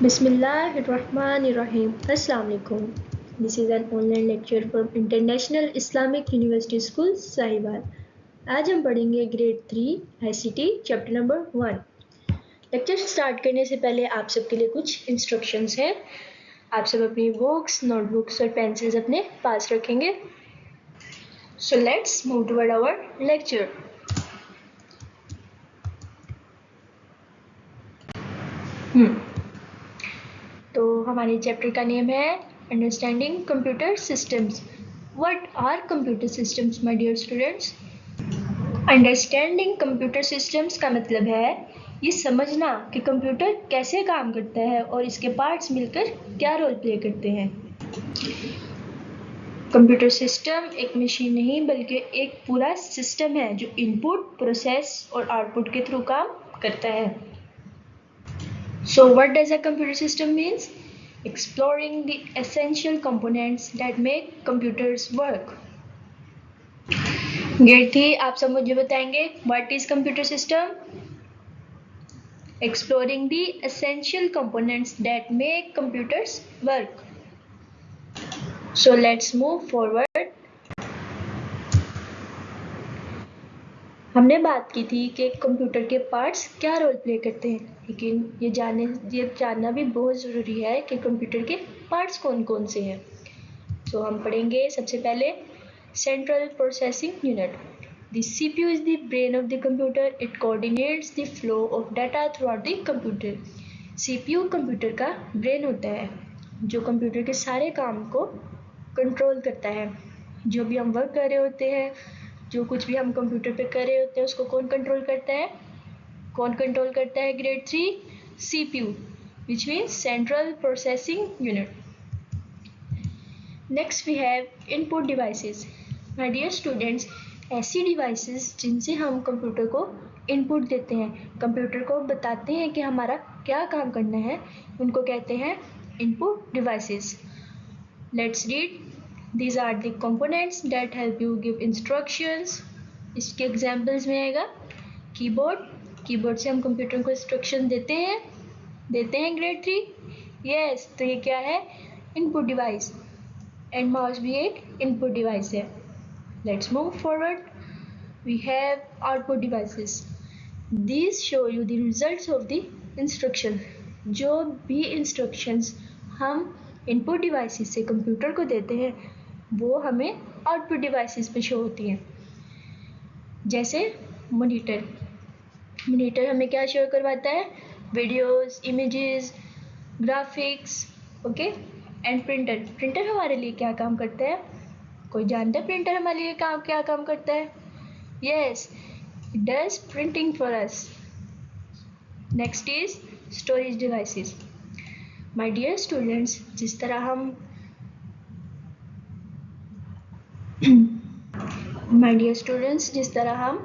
Bismillahirrahmanirrahim. Assalamualaikum. This is an online lecture from International Islamic University School, Sahiwal. आज हम पढ़ेंगे grade 3 ICT chapter number 1। Lecture start करने से पहले आप सबके लिए कुछ इंस्ट्रक्शंस हैं। आप सब अपनी बुक्स, नोटबुक्स और पेंसिल्स अपने पास रखेंगे। So let's move toward our lecture. तो हमारे चैप्टर का नेम है understanding computer systems. What are computer systems my dear students? Understanding computer systems का मतलब है ये समझना कि कंप्यूटर कैसे काम करता है और इसके पार्ट्स मिलकर क्या रोल प्ले करते हैं। कंप्यूटर सिस्टम एक मशीन नहीं बल्कि एक पूरा सिस्टम है जो इनपुट, प्रोसेस और आउटपुट के थ्रू काम करता है। So what does a computer system means? Exploring the essential components that make computers work. Grade 3 आप सब मुझे बताएंगे what is computer system? Exploring the essential components that make computers work. So let's move forward. हमने बात की थी कि computer के पार्ट्स क्या रोल प्ले करते हैं, लेकिन ये जानना भी बहुत ज़रूरी है कि कंप्यूटर के पार्ट्स कौन कौन से हैं। तो हम पढ़ेंगे सबसे पहले central processing unit. The CPU is the brain of the computer. It coordinates the flow of data throughout the computer. CPU computer का ब्रेन होता है जो कंप्यूटर के सारे काम को कंट्रोल करता है। जो भी हम वर्क कर रहे होते हैं, जो कुछ भी हम कंप्यूटर पे कर रहे होते हैं, उसको कौन कंट्रोल करता है? कौन कंट्रोल करता है? Grade 3 CPU, which means Central Processing Unit. Next we have input devices. My dear students, ऐसी डिवाइसेस जिनसे हम कंप्यूटर को इनपुट देते हैं, कंप्यूटर को बताते हैं कि हमारा क्या काम करना है, उनको कहते हैं input devices. Let's read. These are the components that help you give instructions. इसके एग्जाम्पल्स में आएगा कीबोर्ड से हम कंप्यूटर को इंस्ट्रक्शन देते हैं ग्रेड 3। यस, तो ये क्या है? Input device. एंड माउस भी एक इनपुट डिवाइस है। Let's move forward. We have output devices. These show you the results of the instruction. जो भी इंस्ट्रक्शंस हम इनपुट डिवाइसेस से कंप्यूटर को देते हैं वो हमें आउटपुट डिवाइसेस पे शो होती हैं। जैसे मॉनिटर हमें क्या शो करवाता है? Videos, images, graphics, okay. And printer हमारे लिए क्या काम करता है? कोई जानता है प्रिंटर हमारे लिए क्या काम करता है? Yes, it does printing for us. Next is storage devices. My dear students, जिस तरह हम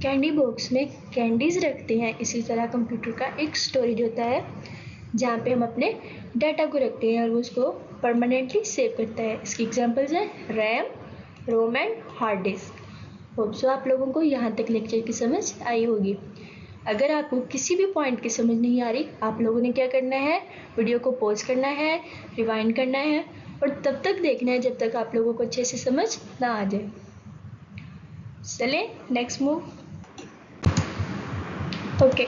कैंडी बॉक्स में कैंडीज रखते हैं, इसी तरह कंप्यूटर का एक स्टोरेज होता है जहाँ पे हम अपने डाटा को रखते हैं और उसको परमानेंटली सेव करता है। इसकी एग्जांपल्स हैं RAM, ROM and hard disk. Hope so आप लोगों को यहाँ तक लेक्चर की समझ आई होगी। अगर आपको किसी भी पॉइंट की समझ नहीं आ रही, आप लोगों ने क्या करना है? वीडियो को पॉज करना है, रिवाइंड करना है और तब तक देखना है जब तक आप लोगों को अच्छे से समझ ना आ जाए। चले नेक्स्ट मूव। ओके,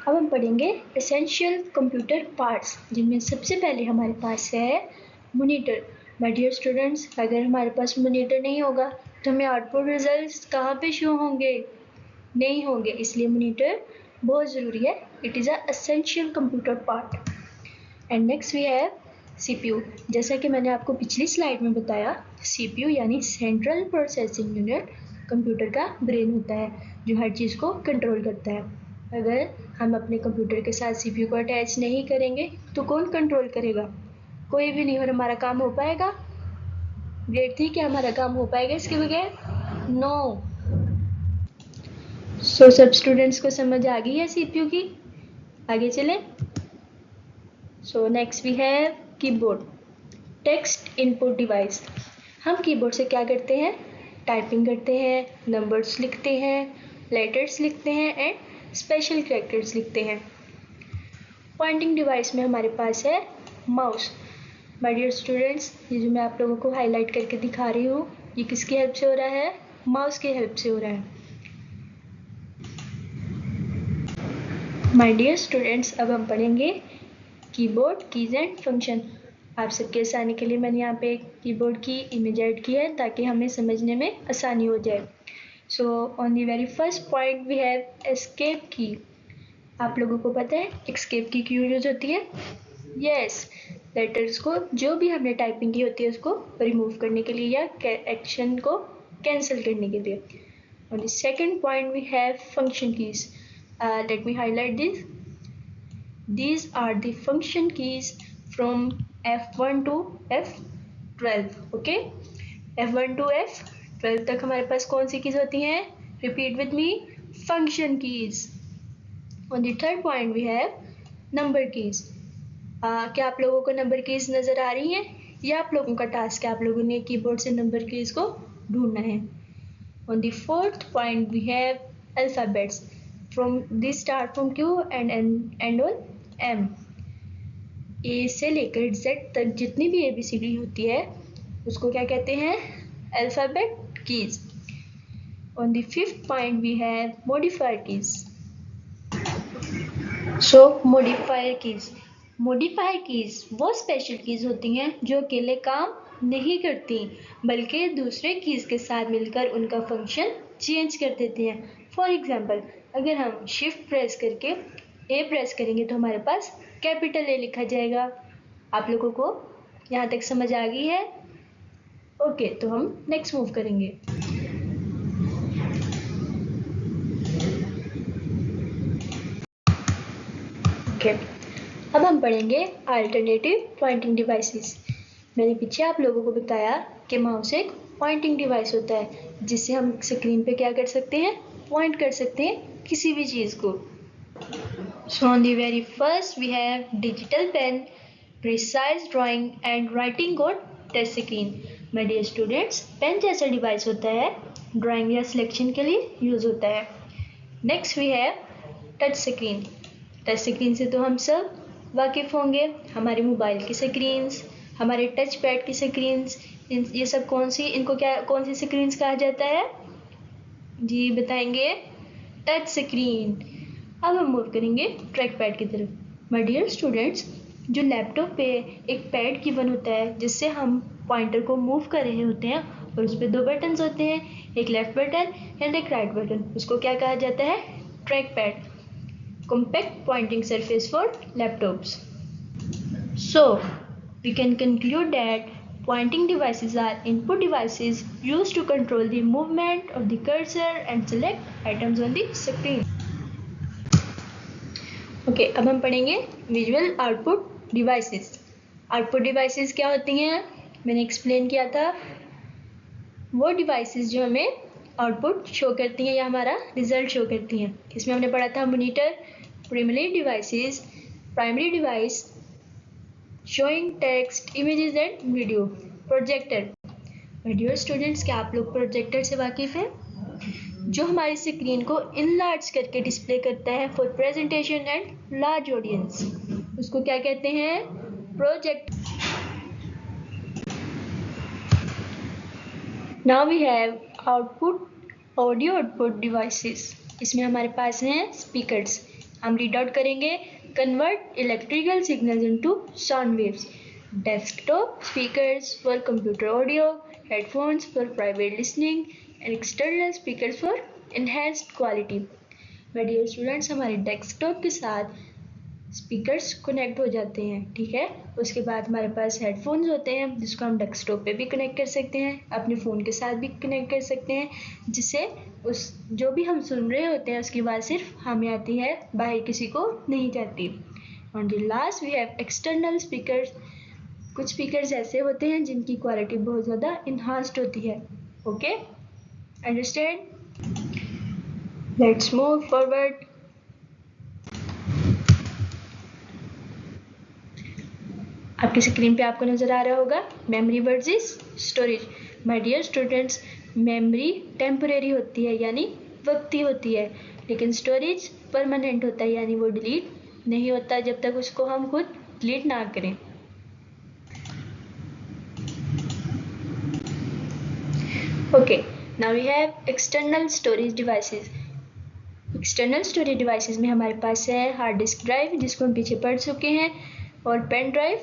अब हम पढ़ेंगे एसेंशियल कंप्यूटर पार्ट्स, जिनमें सबसे पहले हमारे पास है मॉनिटर। माय डियर स्टूडेंट्स, अगर हमारे पास मॉनिटर नहीं होगा तो हमें आउटपुट रिजल्ट्स कहाँ पे शो होंगे? नहीं होंगे, इसलिए मॉनिटर बहुत ज़रूरी है। It is a essential computer part. And next we have CPU। जैसा कि मैंने आपको पिछली स्लाइड में बताया, CPU यानी सेंट्रल प्रोसेसिंग यूनिट कंप्यूटर का ब्रेन होता है जो हर चीज़ को कंट्रोल करता है। अगर हम अपने कंप्यूटर के साथ CPU को अटैच नहीं करेंगे तो कौन कंट्रोल करेगा? कोई भी नहीं। और हमारा काम हो पाएगा? ग्रेड 3 क्या हमारा काम हो पाएगा इसके बगैर? नो। सो सब स्टूडेंट्स को समझ आ गई है CPU की? आगे चलें। So next we have keyboard, text input device. हम कीबोर्ड से क्या करते हैं? टाइपिंग करते हैं, नंबर्स लिखते हैं, लेटर्स लिखते हैं एंड स्पेशल कैरेक्टर्स लिखते हैं। पॉइंटिंग डिवाइस में हमारे पास है माउस। माय डियर स्टूडेंट्स, ये जो मैं आप लोगों को हाईलाइट करके दिखा रही हूँ, ये किसकी हेल्प से हो रहा है? माउस की हेल्प से हो रहा है। माय डियर स्टूडेंट्स, अब हम पढ़ेंगे कीबोर्ड कीज एंड फंक्शन। आप सबके आसानी के लिए मैंने यहाँ पे कीबोर्ड की इमेज ऐड की है ताकि हमें समझने में आसानी हो जाए। So on the very first point we have escape key. आप लोगों को पता है एस्केप की क्यों यूज होती है? यस, लेटर्स को जो भी हमने टाइपिंग की होती है उसको रिमूव करने के लिए या एक्शन को कैंसिल करने के लिए। On the second point we have function keys. Let me highlight this. These are the function keys from F1 to F12. Okay? F1 to F12 तक हमारे पास कौन सी कीज होती हैं? Repeat with me. Function keys. On the third point we have number keys. क्या आप लोगों को number keys नज़र आ रही हैं? या आप लोगों का टास्क है आप लोगों ने कीबोर्ड से नंबर कीज को ढूंढना है। On the fourth point we have alphabets. These start from Q and end on M. A से लेकर Z तक जितनी भी ABCD होती है उसको क्या कहते हैं? Alphabet keys. On the fifth point we have modifier keys. So modifier keys. Modifier keys वो स्पेशल कीज होती हैं जो अकेले काम नहीं करती बल्कि दूसरे कीज के साथ मिलकर उनका फंक्शन चेंज कर देती हैं। फॉर एग्जाम्पल, अगर हम शिफ्ट प्रेस करके ए प्रेस करेंगे तो हमारे पास कैपिटल ए लिखा जाएगा। आप लोगों को यहाँ तक समझ आ गई है? ओके, तो हम नेक्स्ट मूव करेंगे। ओके, अब हम पढ़ेंगे अल्टरनेटिव पॉइंटिंग डिवाइसेस। मैंने पीछे आप लोगों को बताया कि माउस एक पॉइंटिंग डिवाइस होता है जिससे हम स्क्रीन पे क्या कर सकते हैं? पॉइंट कर सकते हैं किसी भी चीज़ को। So on the very first we have digital pen, precise drawing and writing on touch screen. My dear students, pen जैसा डिवाइस होता है, ड्राइंग या सिलेक्शन के लिए यूज होता है। Next we have touch screen. Touch screen से तो हम सब वाकिफ़ होंगे, हमारे मोबाइल की स्क्रीन्स, हमारे टच पैड की स्क्रीन्स, ये सब कौन सी स्क्रीन्स कहा जाता है? जी बताएंगे, टच स्क्रीन। अब हम मूव करेंगे ट्रैक पैड की तरफ। माय डियर स्टूडेंट्स, जो लैपटॉप पे एक पैड गिवन होता है जिससे हम पॉइंटर को मूव कर रहे होते हैं और उस पर दो बटन्स होते हैं, एक लेफ्ट बटन एंड एक राइट बटन, उसको क्या कहा जाता है? Track pad, compact pointing surface for laptops. So we can conclude that pointing devices are input devices used to control the movement of the cursor and select items on the screen. Okay, अब हम पढ़ेंगे visual output devices. Output devices क्या होती हैं? मैंने explain किया था, वो डिवाइसेस जो हमें आउटपुट शो करती हैं या हमारा रिजल्ट शो करती हैं। इसमें हमने पढ़ा था monitor, primary device showing text, images and video, projector. My dear students, क्या आप लोग प्रोजेक्टर से वाकिफ़ हैं? जो हमारी स्क्रीन को इनलार्ज करके डिस्प्ले करता है for presentation and large audience, उसको क्या कहते हैं? Projector. Now we have audio output devices. इसमें हमारे पास हैं स्पीकर्स। हम रीड आउट करेंगे, convert electrical signals into sound waves, desktop speakers for computer audio, headphones for private listening and external speakers for enhanced quality. My dear students, हमारे desktop के साथ speakers connect हो जाते हैं, ठीक है। उसके बाद हमारे पास हेडफोन्स होते हैं जिसको हम डेस्कटॉप पे भी कनेक्ट कर सकते हैं, अपने फ़ोन के साथ भी कनेक्ट कर सकते हैं, जिससे उस जो भी हम सुन रहे होते हैं उसकी आवाज़ सिर्फ हमें आती है, बाहर किसी को नहीं जाती। On the last we have external speakers. कुछ स्पीकर्स ऐसे होते हैं जिनकी क्वालिटी बहुत ज़्यादा इन्हांस्ड होती है। Okay, understand? Let's move forward. आपकी स्क्रीन पे आपको नज़र आ रहा होगा memory versus storage. My dear students, memory temporary होती है यानी वक्ती होती है, लेकिन स्टोरेज परमानेंट होता है यानी वो डिलीट नहीं होता जब तक उसको हम खुद डिलीट ना करें। Okay, now we have external storage devices. External storage devices में हमारे पास है हार्ड डिस्क ड्राइव, जिसको हम पीछे पढ़ चुके हैं, और पेन ड्राइव,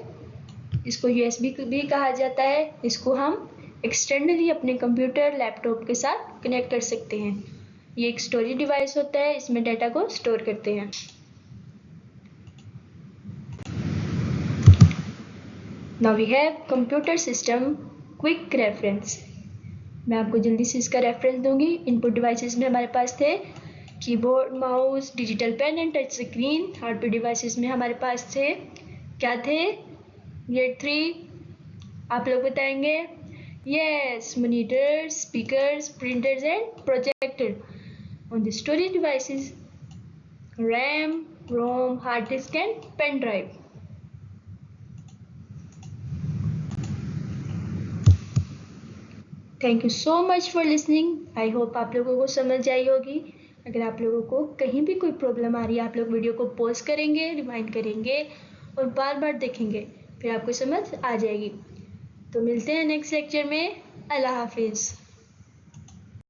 जिसको यूएसबी भी कहा जाता है। इसको हम एक्सटर्नली अपने कंप्यूटर लैपटॉप के साथ कनेक्ट कर सकते हैं। ये एक स्टोरेज डिवाइस होता है, इसमें डाटा को स्टोर करते हैं। Now we have computer system quick reference. मैं आपको जल्दी से इसका रेफरेंस दूंगी। इनपुट डिवाइसेस में हमारे पास थे keyboard, mouse, digital pen and touch screen. Output devices में हमारे पास थे, क्या थे? ये 3 आप लोग बताएंगे। Yes, monitors, speakers, printers and projector. On the storage devices, RAM, ROM, hard disk and pen drive. Thank you so much for listening. I hope आप लोगों को समझ आई होगी। अगर आप लोगों को कहीं भी कोई प्रॉब्लम आ रही है, आप लोग वीडियो को पॉज करेंगे, रिवाइंड करेंगे और बार बार देखेंगे, फिर आपको समझ आ जाएगी। तो मिलते हैं नेक्स्ट लेक्चर में। अल्लाह हाफिज़।